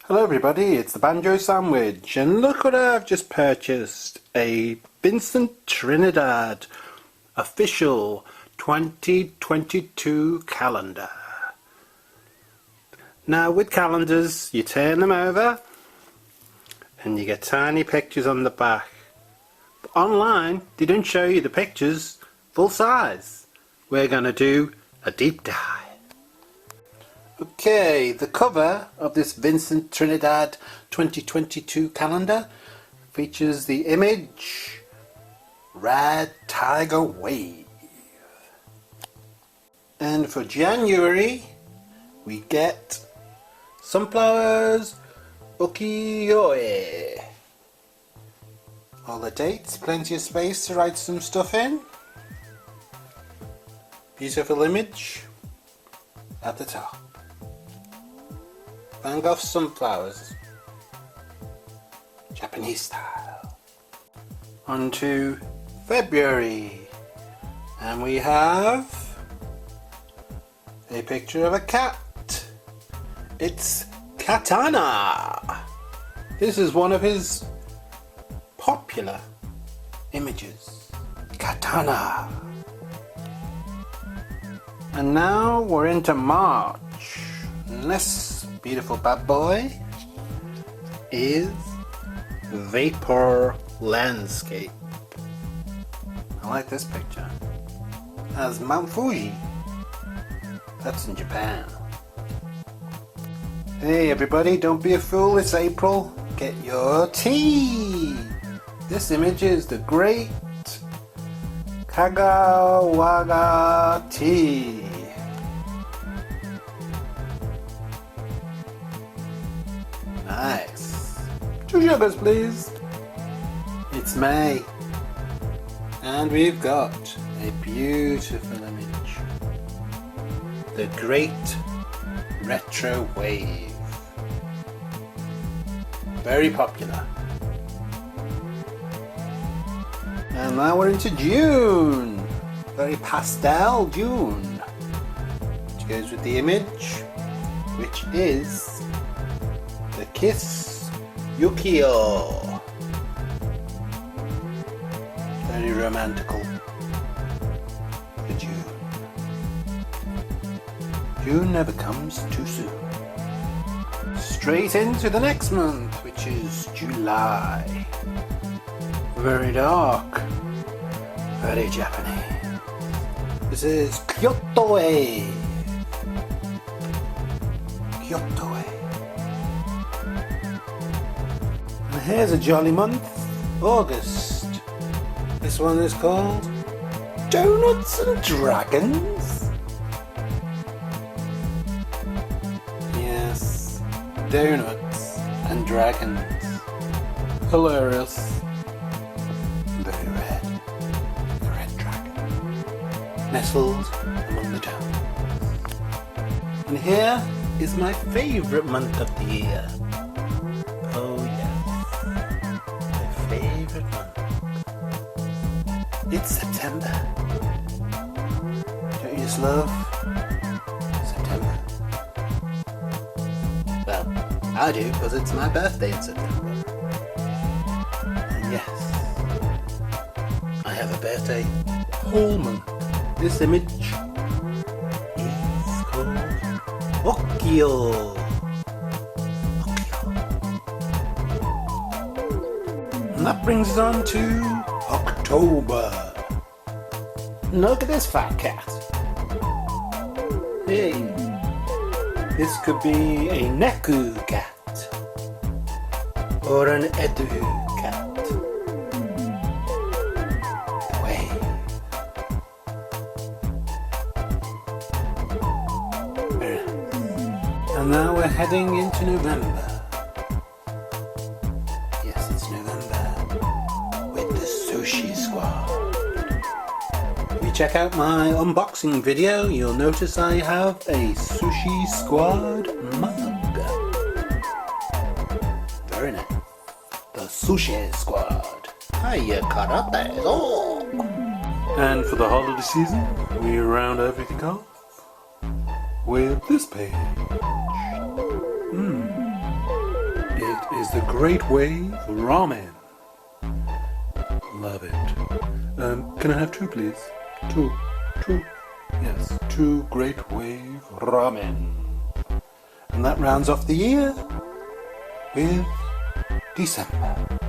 Hello everybody, it's the Banjosandwitch, and look what I've just purchased, a Vincent Trinidad official 2022 calendar. Now with calendars, you turn them over and you get tiny pictures on the back. But online, they don't show you the pictures full size. We're going to do a deep dive. Okay, the cover of this Vincent Trinidad 2022 calendar features the image Red Tiger Wave. And for January we get sunflowers ukiyo-e. All the dates, plenty of space to write some stuff in. Beautiful image at the top. Van Gogh sunflowers, Japanese style. On to February, and we have a picture of a cat. It's Katana. This is one of his popular images. Katana. And now we're into March. And this beautiful bad boy is Vapor Landscape. I like this picture. As Mount Fuji. That's in Japan. Hey everybody, don't be a fool, it's April. Get your tea. This image is the great Kagawaga tea. Nice. 2 sugars please. It's May. And we've got a beautiful image. The Great Retro Wave. Very popular. And now we're into June. Very pastel June. Which goes with the image, which is the Kiss Yukio. Very romantical for June. June never comes too soon. Straight into the next month, which is July. Very dark. Very Japanese. This is Kyoto-e. Kyoto-e. And here's a jolly month, August. This one is called Donuts and Dragons. Yes, donuts and dragons. Hilarious. Very red. The red dragon. Nestled among the donuts. And here is my favourite month of the year. Oh yes, my favourite month. It's September. Don't you just love September? Well, I do because it's my birthday in September. And yes, I have a birthday whole month. This image is called Okio. And that brings us on to October. Look at this fat cat. Hey, this could be a Neku cat or an Edu cat. Wave. And now we're heading into November. Yes, it's November with the Sushi Squad. If you check out my unboxing video, you'll notice I have a Sushi Squad mug. Very nice. The Sushi Squad. Hiya, karate. Oh. And for the holiday season, we round everything off with this page. the Great Wave Ramen. Love it. Can I have two, please? Two. Yes, 2 Great Wave Ramen. And that rounds off the year with December.